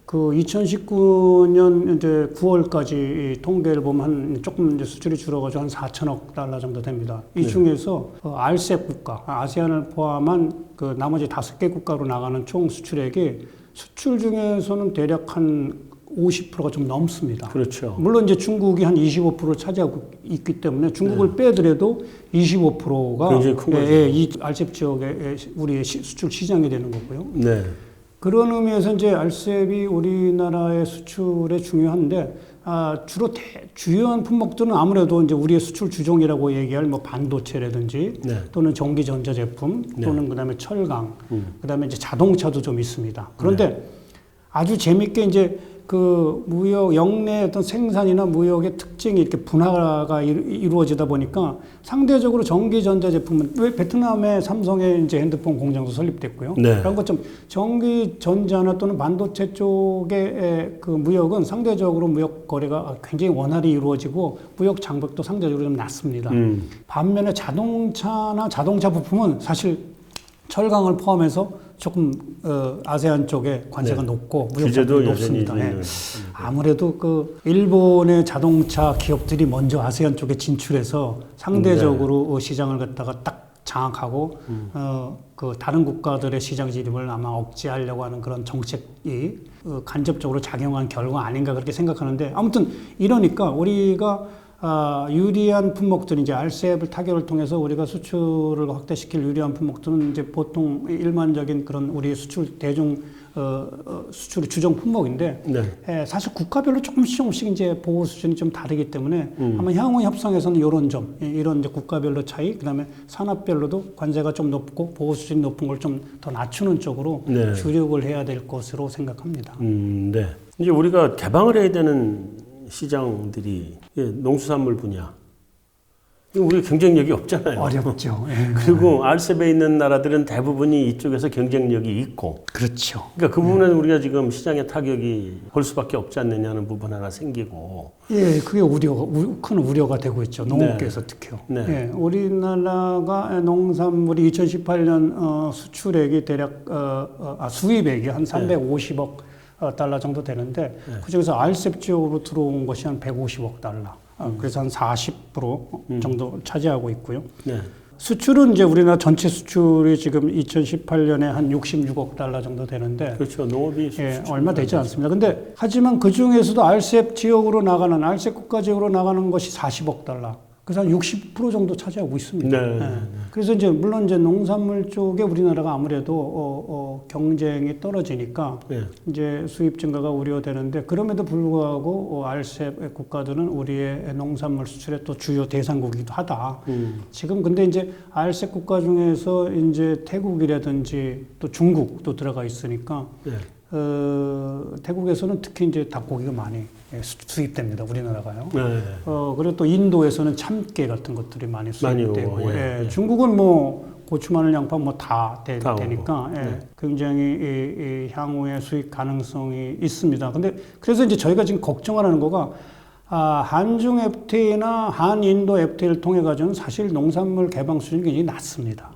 Speaker 2: 그 2019년 이제 9월까지 통계를 보면 한 조금 이제 수출이 줄어가지고 한 4천억 달러 정도 됩니다. 이 중에서 RCEP 국가, 아세안을 포함한 그 나머지 5개 국가로 나가는 총 수출액이 수출 중에서는 대략 한 50%가 좀 넘습니다.
Speaker 1: 그렇죠.
Speaker 2: 물론 이제 중국이 한 25%를 차지하고 있기 때문에 중국을 빼더라도 25%가
Speaker 1: 굉장히 큰 거죠.
Speaker 2: 이 RCEP 지역의 우리의 수출 시장이 되는 거고요.
Speaker 1: 네.
Speaker 2: 그런 의미에서 이제 RCEP이 우리나라의 수출에 중요한데 주로 주요한 품목들은 아무래도 이제 우리의 수출 주종이라고 얘기할 뭐 반도체라든지 또는 전기 전자 제품 또는 그다음에 철강, 그다음에 이제 자동차도 좀 있습니다. 그런데 아주 재밌게 이제 그 무역 영내 어떤 생산이나 무역의 특징이 이렇게 분화가 이루어지다 보니까 상대적으로 전기 전자 제품은 왜 베트남에 삼성의 이제 핸드폰 공장도 설립됐고요. 그런 것처럼 전기 전자나 또는 반도체 쪽의 그 무역은 상대적으로 무역 거래가 굉장히 원활히 이루어지고 무역 장벽도 상대적으로 좀 낮습니다. 반면에 자동차나 자동차 부품은 사실 철강을 포함해서 조금 아세안 쪽에 관세가 높고 무역 장벽이 높습니다. 아무래도 그 일본의 자동차 기업들이 먼저 아세안 쪽에 진출해서 상대적으로 시장을 갖다가 딱 장악하고 그 다른 국가들의 시장 진입을 아마 억제하려고 하는 그런 정책이 간접적으로 작용한 결과 아닌가 그렇게 생각하는데 아무튼 이러니까 우리가 유리한 품목들, 이제 RCEP을 타결을 통해서 우리가 수출을 확대시킬 유리한 품목들은 이제 보통 일반적인 그런 우리 수출 대중 수출의 주종 품목인데 사실 국가별로 조금씩 이제 보호 수준이 좀 다르기 때문에 아마 향후 협상에서는 이런 점, 이런 이제 국가별로 차이, 그다음에 산업별로도 관세가 좀 높고 보호 수준이 높은 걸 좀 더 낮추는 쪽으로 주력을 해야 될 것으로 생각합니다.
Speaker 1: 네. 이제 우리가 개방을 해야 되는 시장들이 농수산물 분야. 우리 경쟁력이 없잖아요.
Speaker 2: 어렵죠.
Speaker 1: 그리고 RCEP에 있는 나라들은 대부분이 이쪽에서 경쟁력이 있고.
Speaker 2: 그렇죠.
Speaker 1: 그러니까 그 부분은 우리가 지금 시장의 타격이 볼 수밖에 없지 않느냐는 부분 하나 생기고.
Speaker 2: 그게 큰 우려가 되고 있죠. 농업계에서 특히요. 우리나라가 농산물이 2018년 수출액이 대략 수입액이 한 350억 달러 정도 되는데 그중에서 RCEP 지역으로 들어온 것이 한 150억 달러. 그래서 한 40% 정도 차지하고 있고요. 수출은 이제 우리나라 전체 수출이 지금 2018년에 한 66억 달러 정도 되는데
Speaker 1: 그렇죠. 농업이
Speaker 2: 얼마 되지 않습니다. 근데 하지만 그 중에서도 RCEP 지역으로 나가는 RCEP 국가 지역으로 나가는 것이 40억 달러. 그래서 한 60% 정도 차지하고 있습니다. 그래서 이제 물론 이제 농산물 쪽에 우리나라가 아무래도 경쟁이 떨어지니까 이제 수입 증가가 우려되는데 그럼에도 불구하고 RCEP 국가들은 우리의 농산물 수출의 또 주요 대상국이기도 하다. 지금 근데 이제 RCEP 국가 중에서 이제 태국이라든지 또 중국도 들어가 있으니까 태국에서는 특히 이제 닭고기가 많이 수입됩니다. 우리나라가요. 그리고 또 인도에서는 참깨 같은 것들이 많이 수입되고, 중국은 뭐 고추, 마늘, 양파 뭐 다 되니까 굉장히 향후에 수입 가능성이 있습니다. 근데 그래서 이제 저희가 지금 걱정하는 거가 한중 FTA나 한인도 FTA를 통해 가지고는 사실 농산물 개방 수준이 굉장히 낮습니다.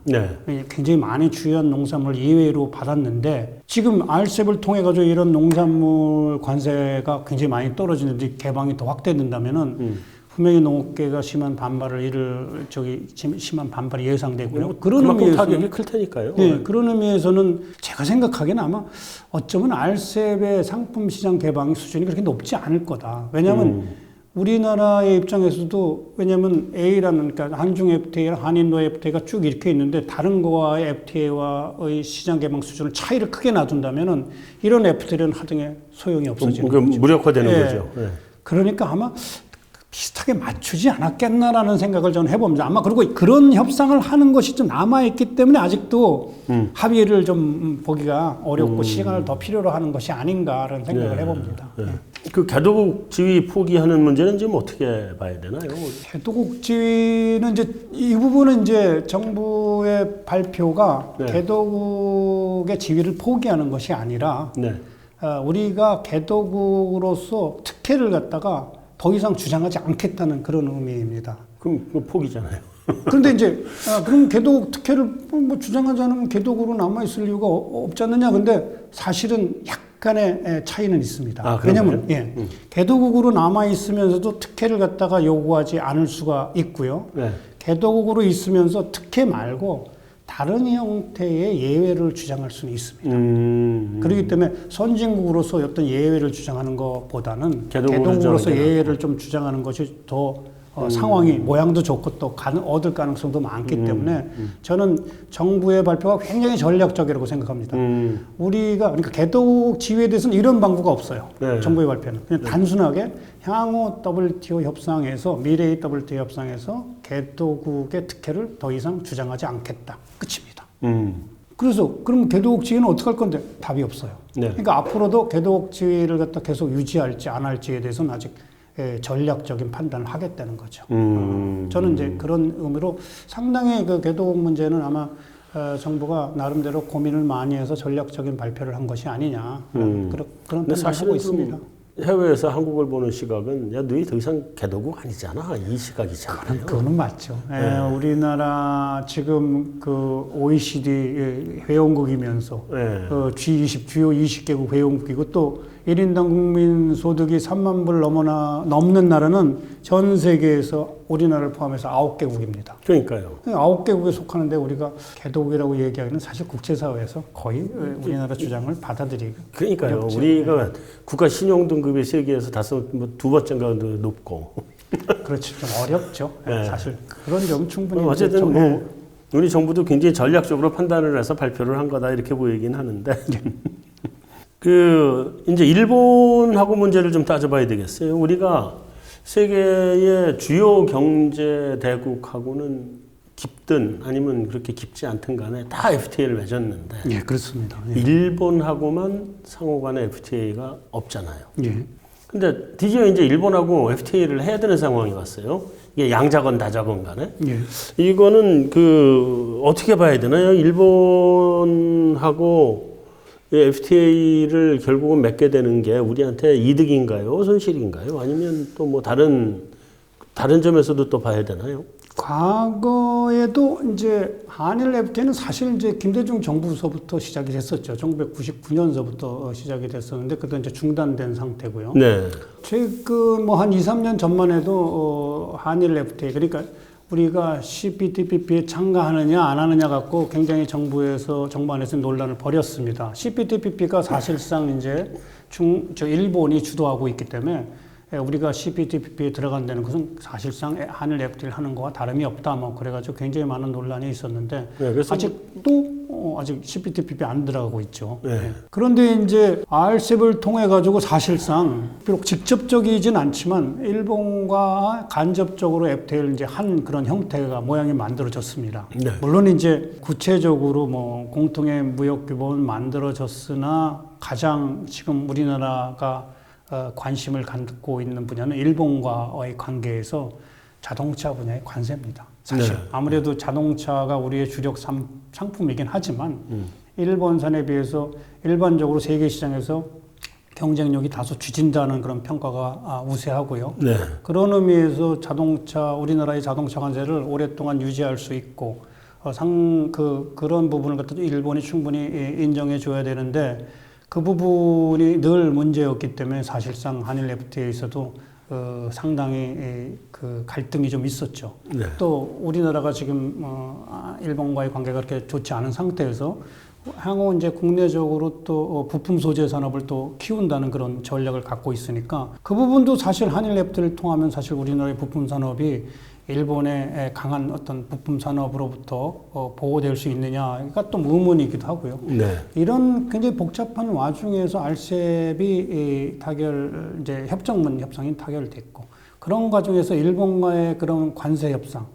Speaker 2: 굉장히 많이 주요한 농산물 예외로 받았는데 지금 RCEP을 통해 가지고 이런 농산물 관세가 굉장히 많이 떨어지는데 개방이 더 확대된다면은 분명히 농업계가 심한 반발이 예상되고요. 그런 의미에서는
Speaker 1: 타격이 클 테니까요.
Speaker 2: 그런 의미에서는 제가 생각하기에는 아마 어쩌면 RCEP의 상품 시장 개방 수준이 그렇게 높지 않을 거다. 왜냐하면 우리나라의 입장에서도 왜냐하면 A라는 그러니까 한중 FTA랑 한인도 FTA가 쭉 이렇게 있는데 다른 거와의 FTA와의 시장 개방 수준을 차이를 크게 놔둔다면은 이런 FTA는 하등에 소용이 없어지는 거죠.
Speaker 1: 무력화되는
Speaker 2: 예.
Speaker 1: 거죠. 예.
Speaker 2: 그러니까 아마 비슷하게 맞추지 않았겠나라는 생각을 저는 해봅니다. 아마 그리고 그런 협상을 하는 것이 좀 남아있기 때문에 아직도 합의를 좀 보기가 어렵고 시간을 더 필요로 하는 것이 아닌가라는 생각을
Speaker 1: 네.
Speaker 2: 해봅니다.
Speaker 1: 네. 그 개도국 지위 포기하는 문제는 지금 어떻게 봐야 되나요?
Speaker 2: 개도국 지위는 이제 이 부분은 이제 정부의 발표가
Speaker 1: 네.
Speaker 2: 개도국의 지위를 포기하는 것이 아니라
Speaker 1: 네.
Speaker 2: 우리가 개도국으로서 특혜를 갖다가 더 이상 주장하지 않겠다는 그런 의미입니다.
Speaker 1: 그럼 그 포기잖아요.
Speaker 2: 그런데 이제 그럼 개도국 특혜를 뭐 주장하지 않으면 개도국으로 남아 있을 이유가 없지 않느냐? 근데 사실은 약간의 차이는 있습니다. 왜냐하면 개도국으로 남아 있으면서도 특혜를 갖다가 요구하지 않을 수가 있고요.
Speaker 1: 네.
Speaker 2: 개도국으로 있으면서 특혜 말고 다른 형태의 예외를 주장할 수는 있습니다. 그렇기 때문에 선진국으로서 어떤 예외를 주장하는 것보다는 개도국으로서 예외를 좀 주장하는 것이 더 상황이 모양도 좋고 또 얻을 가능성도 많기 때문에 저는 정부의 발표가 굉장히 전략적이라고 생각합니다. 우리가 그러니까 개도국 지위에 대해서는 이런 방구가 없어요.
Speaker 1: 네.
Speaker 2: 정부의 발표는 그냥 단순하게 향후 WTO 협상에서 미래의 WTO 협상에서 개도국의 특혜를 더 이상 주장하지 않겠다. 끝입니다. 그래서 그럼 개도국 지위는 어떻게 할 건데 답이 없어요.
Speaker 1: 네.
Speaker 2: 그러니까 앞으로도 개도국 지위를 갖다 계속 유지할지 안 할지에 대해서는 아직 전략적인 판단을 하겠다는 거죠. 저는 이제 그런 의미로 상당히 그 개도국 문제는 아마 정부가 나름대로 고민을 많이 해서 전략적인 발표를 한 것이 아니냐 그런 판단을 하고 있습니다.
Speaker 1: 해외에서 한국을 보는 시각은 야 너희 더 이상 개도국 아니잖아 이 시각이잖아요.
Speaker 2: 그거는 맞죠. 우리나라 지금 그 OECD 회원국이면서 G20 주요 20개국 회원국이고 또 1인당 국민 소득이 3만 불 넘는 나라는 전 세계에서 우리나라를 포함해서 9개국입니다.
Speaker 1: 그러니까요.
Speaker 2: 9개국에 속하는데 우리가 개도국이라고 얘기하기는 사실 국제사회에서 거의 우리나라 주장을 받아들이기
Speaker 1: 그러니까요.
Speaker 2: 어렵죠.
Speaker 1: 우리가 국가 신용 등급이 세계에서 두 번째인가 높고.
Speaker 2: 그렇죠. 좀 어렵죠. 사실 그런 점 충분히.
Speaker 1: 어쨌든 뭐 우리 정부도 굉장히 전략적으로 판단을 해서 발표를 한 거다 이렇게 보이긴 하는데. 그 이제 일본하고 문제를 좀 따져봐야 되겠어요. 우리가 세계의 주요 경제 대국하고는 깊든 아니면 그렇게 깊지 않든 간에 다 FTA를 맺었는데.
Speaker 2: 예, 그렇습니다.
Speaker 1: 일본하고만 상호간에 FTA가 없잖아요.
Speaker 2: 예.
Speaker 1: 근데 드디어 이제 일본하고 FTA를 해야 되는 상황이 왔어요. 이게 양자건 다자건 간에.
Speaker 2: 예.
Speaker 1: 이거는 그 어떻게 봐야 되나요? 일본하고 FTA를 결국은 맺게 되는 게 우리한테 이득인가요? 손실인가요? 아니면 또 뭐 다른 점에서도 또 봐야 되나요?
Speaker 2: 과거에도 이제 한일 FTA는 사실 이제 김대중 정부서부터 시작이 됐었죠. 1999년서부터 시작이 됐었는데 그때 이제 중단된 상태고요.
Speaker 1: 네.
Speaker 2: 최근 뭐 한 2, 3년 전만 해도 한일 FTA 그러니까 우리가 CPTPP에 참가하느냐 안 하느냐 갖고 굉장히 정부 안에서 논란을 벌였습니다. CPTPP가 사실상 이제 일본이 주도하고 있기 때문에 우리가 CPTPP에 들어간다는 것은 사실상 한일 FTA를 하는 거와 다름이 없다. 뭐 그래가지고 굉장히 많은 논란이 있었는데 아직 CPTPP 안 들어가고 있죠.
Speaker 1: 네.
Speaker 2: 그런데 이제 RCEP을 통해 가지고 사실상 비록 직접적이진 않지만 일본과 간접적으로 FTA를 이제 한 그런 형태가 모양이 만들어졌습니다.
Speaker 1: 네.
Speaker 2: 물론 이제 구체적으로 뭐 공통의 무역 규범은 만들어졌으나 가장 지금 우리나라가 관심을 갖고 있는 분야는 일본과의 관계에서 자동차 분야의 관세입니다. 사실 아무래도 자동차가 우리의 주력 상품이긴 하지만 일본산에 비해서 일반적으로 세계 시장에서 경쟁력이 다소 뒤진다는 그런 평가가 우세하고요.
Speaker 1: 네.
Speaker 2: 그런 의미에서 우리나라의 자동차 관세를 오랫동안 유지할 수 있고 그런 부분을 갖다도 일본이 충분히 인정해 줘야 되는데 그 부분이 늘 문제였기 때문에 사실상 한일 FTA에서도 상당히 그 갈등이 좀 있었죠. 네. 또 우리나라가 지금 일본과의 관계가 그렇게 좋지 않은 상태에서 향후 이제 국내적으로 또 부품 소재 산업을 또 키운다는 그런 전략을 갖고 있으니까 그 부분도 사실 한일 FTA를 통하면 사실 우리나라의 부품 산업이 일본의 강한 어떤 부품 산업으로부터 보호될 수 있느냐가 또 의문이기도 하고요.
Speaker 1: 네.
Speaker 2: 이런 굉장히 복잡한 와중에서 RCEP이 이제 협정문 협상이 타결됐고 그런 과정에서 일본과의 그런 관세 협상,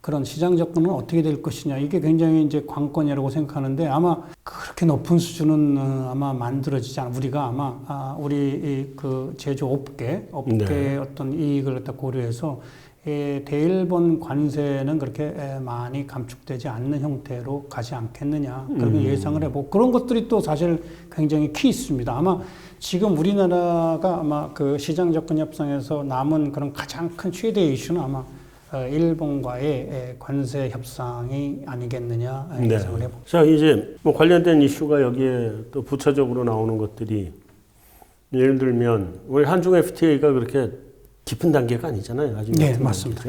Speaker 2: 그런 시장 접근은 어떻게 될 것이냐 이게 굉장히 이제 관건이라고 생각하는데 아마 그렇게 높은 수준은 아마 만들어지지 않아. 우리가 아마 우리 그 제조업계의
Speaker 1: 네.
Speaker 2: 어떤 이익을 갖다 고려해서 대일본 관세는 그렇게 많이 감축되지 않는 형태로 가지 않겠느냐 그렇게 예상을 해보고 그런 것들이 또 사실 굉장히 키 있습니다. 아마 지금 우리나라가 아마 그 시장 접근 협상에서 남은 그런 가장 큰 최대 이슈는 아마 일본과의 관세 협상이 아니겠느냐 예상을 해봅니다.
Speaker 1: 자, 이제 뭐 관련된 이슈가 여기에 또 부차적으로 나오는 것들이 예를 들면 우리 한중 FTA가 그렇게 깊은 단계가 아니잖아요. 아직
Speaker 2: 네, 맞습니다.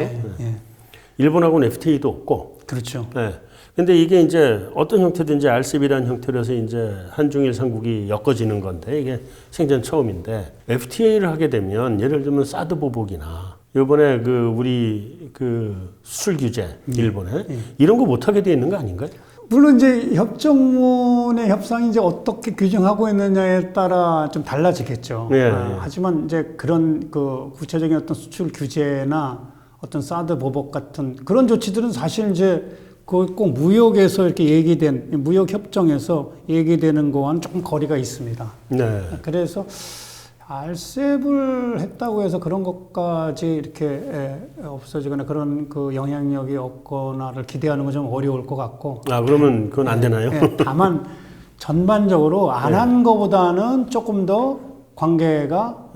Speaker 1: 일본하고는 FTA도 없고.
Speaker 2: 그렇죠.
Speaker 1: 네. 근데 이게 이제 어떤 형태든지 RCEP이라는 형태로서 이제 한중일 삼국이 엮어지는 건데 이게 생전 처음인데 FTA를 하게 되면 예를 들면 사드 보복이나 이번에 그 우리 그 수출 규제 일본에 이런 거 못 하게 돼 있는 거 아닌가요?
Speaker 2: 물론 이제 협정문의 협상이 이제 어떻게 규정하고 있느냐에 따라 좀 달라지겠죠. 하지만 이제 그런 그 구체적인 어떤 수출 규제나 어떤 사드 보복 같은 그런 조치들은 사실 이제 꼭 무역에서 이렇게 얘기된 무역 협정에서 얘기되는 거와는 조금 거리가 있습니다.
Speaker 1: 네.
Speaker 2: 그래서 RCEP을 했다고 해서 그런 것까지 이렇게 없어지거나 그런 그 영향력이 없거나를 기대하는 건 좀 어려울 것 같고.
Speaker 1: 아, 그러면 그건 안 되나요?
Speaker 2: 다만 전반적으로 안 한 거보다는 조금 더 관계가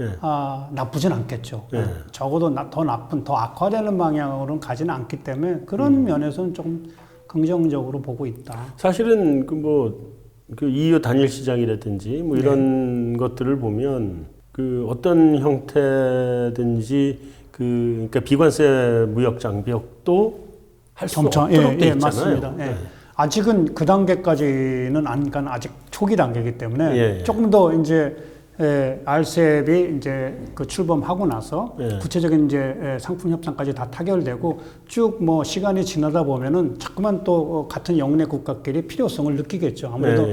Speaker 2: 나쁘진 않겠죠. 적어도 더 나쁜, 더 악화되는 방향으로는 가지는 않기 때문에 그런 면에서는 조금 긍정적으로 보고 있다.
Speaker 1: 사실은 그 EU 단일 시장이라든지 뭐 이런 것들을 보면 그 어떤 형태든지 그러니까 비관세 무역 장벽도 할 수 없도록 돼 있잖아요.
Speaker 2: 맞습니다. 아직은 그 단계까지는 아직 초기 단계이기 때문에 조금 더 이제 RCEP이 이제 그 출범하고 나서 구체적인 이제 상품 협상까지 다 타결되고 쭉 뭐 시간이 지나다 보면은 자꾸만 또 같은 영내 국가끼리 필요성을 느끼겠죠. 아무래도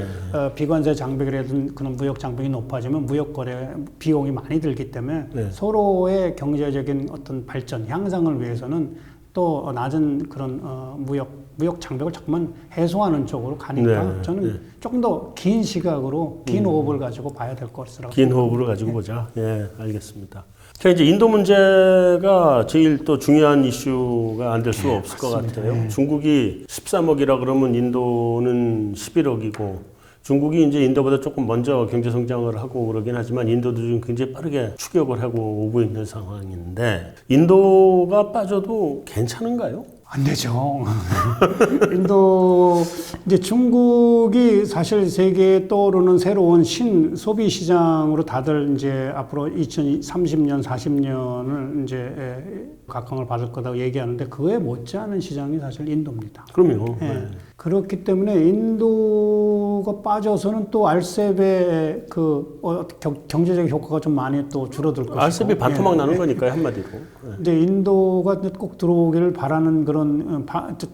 Speaker 2: 비관세 장벽이라든 그런 무역 장벽이 높아지면 무역 거래 비용이 많이 들기 때문에 서로의 경제적인 어떤 발전 향상을 위해서는 또 낮은 그런 무역 장벽을 자꾸만 해소하는 쪽으로 가니까 저는 조금 더 긴 시각으로 긴 호흡을 가지고 봐야 될 것이라고.
Speaker 1: 긴 호흡을 가지고 보자. 예, 알겠습니다. 자, 이제 인도 문제가 제일 또 중요한 이슈가 안 될 수가 없을 것 같아요. 중국이 13억이라 그러면 인도는 11억이고 중국이 이제 인도보다 조금 먼저 경제 성장을 하고 그러긴 하지만 인도도 지금 굉장히 빠르게 추격을 하고 오고 있는 상황인데 인도가 빠져도 괜찮은가요?
Speaker 2: 안 되죠. 인도, 이제 중국이 사실 세계에 떠오르는 새로운 소비 시장으로 다들 이제 앞으로 2030년, 40년을 이제 각광을 받을 거라고 얘기하는데 그에 못지않은 시장이 사실 인도입니다.
Speaker 1: 그럼요.
Speaker 2: 그렇기 때문에 인도가 빠져서는 또 RCEP의 그 경제적 효과가 좀 많이 또 줄어들 것이고.
Speaker 1: RCEP이 반토막 나는 거니까요, 한마디로.
Speaker 2: 근데 인도가 꼭 들어오기를 바라는 그런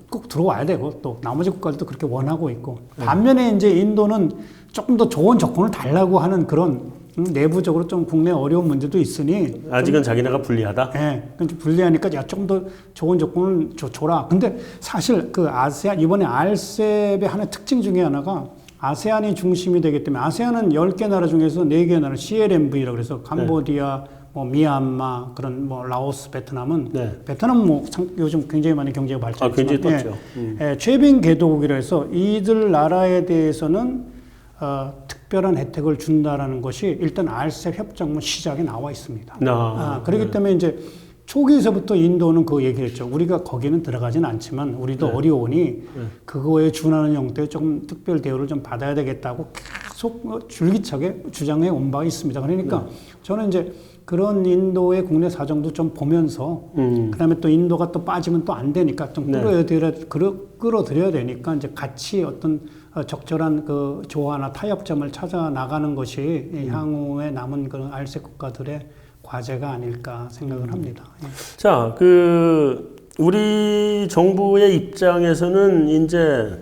Speaker 2: 꼭 들어와야 되고 또 나머지 국가들도 그렇게 원하고 있고 반면에 이제 인도는 조금 더 좋은 조건을 달라고 하는 그런 내부적으로 좀 국내 어려운 문제도 있으니
Speaker 1: 아직은 자기네가 불리하다.
Speaker 2: 좀 불리하니까 야 좀 더 좋은 조건을 줘라. 근데 사실 그 아세안 이번에 RCEP의 하나의 특징 중에 하나가 아세안이 중심이 되기 때문에 아세안은 10개 나라 중에서 4개 나라 CLMV라고 그래서 캄보디아, 뭐 미얀마 그런 뭐 라오스, 베트남은 베트남 뭐 요즘 굉장히 많이 경제가 발전했지만
Speaker 1: 굉장히 떴죠.
Speaker 2: 최빈 개도국이라 해서 이들 나라에 대해서는 특별한 혜택을 준다라는 것이 일단 RCEP 협정문 시작에 나와 있습니다. 그렇기 때문에 이제 초기에서부터 인도는 그 얘기했죠. 우리가 거기는 들어가진 않지만 우리도 어려우니 그거에 준하는 형태의 조금 특별 대우를 좀 받아야 되겠다고 계속 줄기차게 주장해 온 바 있습니다. 그러니까 저는 이제 그런 인도의 국내 사정도 좀 보면서 그다음에 또 인도가 또 빠지면 또 안 되니까 좀 끌어들여야 되니까 이제 같이 어떤 적절한 그 조화나 타협점을 찾아 나가는 것이 이 향후에 남은 그런 RCEP 국가들의 과제가 아닐까 생각을 합니다. 예.
Speaker 1: 자, 우리 정부의 입장에서는 이제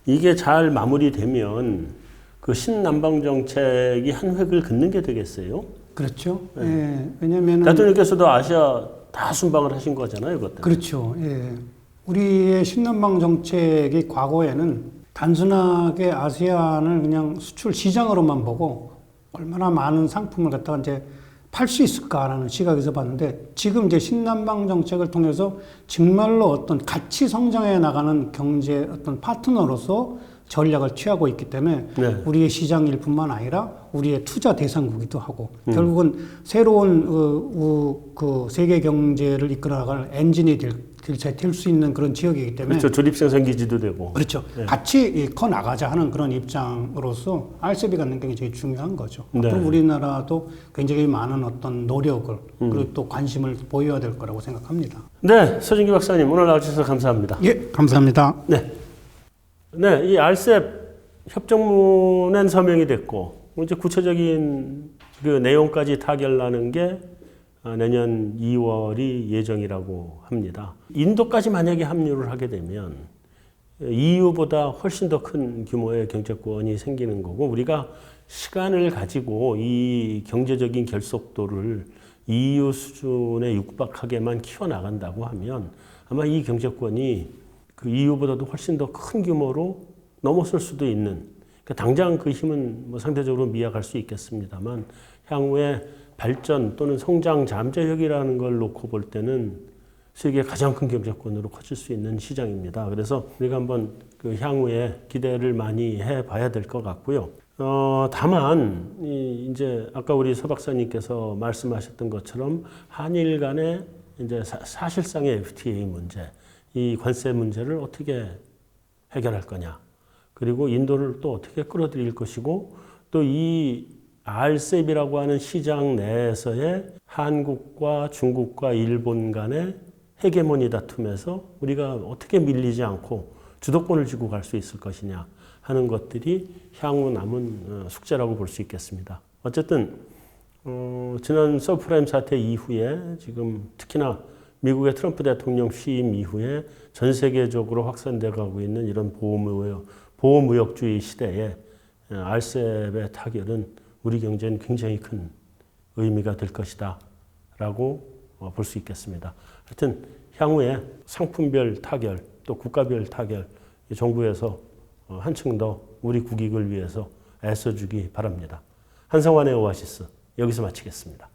Speaker 1: 이게 잘 마무리되면 그 신남방 정책이 한 획을 긋는 게 되겠어요.
Speaker 2: 그렇죠. 예. 왜냐면은
Speaker 1: 대통령께서도 아시아 다 순방을 하신 거잖아요, 그때.
Speaker 2: 그렇죠. 예. 우리의 신남방 정책이 과거에는 단순하게 아세안을 그냥 수출 시장으로만 보고 얼마나 많은 상품을 갖다가 이제 팔 수 있을까라는 시각에서 봤는데 지금 이제 신남방 정책을 통해서 정말로 어떤 같이 성장해 나가는 경제 어떤 파트너로서 전략을 취하고 있기 때문에
Speaker 1: 네.
Speaker 2: 우리의 시장일 뿐만 아니라 우리의 투자 대상국이기도 하고 결국은 새로운 그 세계 경제를 이끌어나갈 엔진이 될 수 있는 그런 지역이기 때문에
Speaker 1: 그렇죠. 조립생산 기지도 되고.
Speaker 2: 그렇죠.
Speaker 1: 네.
Speaker 2: 같이 커 나가자 하는 그런 입장으로서 RCEP이 갖는 게 굉장히 중요한 거죠.
Speaker 1: 네.
Speaker 2: 앞으로 우리나라도 굉장히 많은 어떤 노력을 그리고 또 관심을 보여야 될 거라고 생각합니다.
Speaker 1: 네, 서진기 박사님 오늘 나와주셔서 감사합니다.
Speaker 2: 예, 감사합니다.
Speaker 1: 네. 네, 이 RCEP 협정문은 서명이 됐고 이제 구체적인 그 내용까지 타결나는 게 내년 2월이 예정이라고 합니다. 인도까지 만약에 합류를 하게 되면 EU보다 훨씬 더 큰 규모의 경제권이 생기는 거고 우리가 시간을 가지고 이 경제적인 결속도를 EU 수준에 육박하게만 키워나간다고 하면 아마 이 경제권이 그 EU보다도 훨씬 더 큰 규모로 넘어설 수도 있는 그러니까 당장 그 힘은 뭐 상대적으로 미약할 수 있겠습니다만 향후에 발전 또는 성장 잠재력이라는 걸 놓고 볼 때는 세계의 가장 큰 경제권으로 커질 수 있는 시장입니다. 그래서 우리가 한번 그 향후에 기대를 많이 해봐야 될 것 같고요. 다만 이제 아까 우리 서 박사님께서 말씀하셨던 것처럼 한일 간의 이제 사실상의 FTA 문제, 이 관세 문제를 어떻게 해결할 거냐, 그리고 인도를 또 어떻게 끌어들일 것이고 또 이 RCEP이라고 하는 시장 내에서의 한국과 중국과 일본 간의 헤게모니 다툼에서 우리가 어떻게 밀리지 않고 주도권을 쥐고 갈 수 있을 것이냐 하는 것들이 향후 남은 숙제라고 볼 수 있겠습니다. 어쨌든 지난 서브프라임 사태 이후에 지금 특히나 미국의 트럼프 대통령 취임 이후에 전 세계적으로 확산돼 가고 있는 이런 보호무역주의 시대에 RCEP의 타결은 우리 경제는 굉장히 큰 의미가 될 것이다 라고 볼 수 있겠습니다. 하여튼 향후에 상품별 타결 또 국가별 타결 정부에서 한층 더 우리 국익을 위해서 애써주기 바랍니다. 한성환의 오아시스 여기서 마치겠습니다.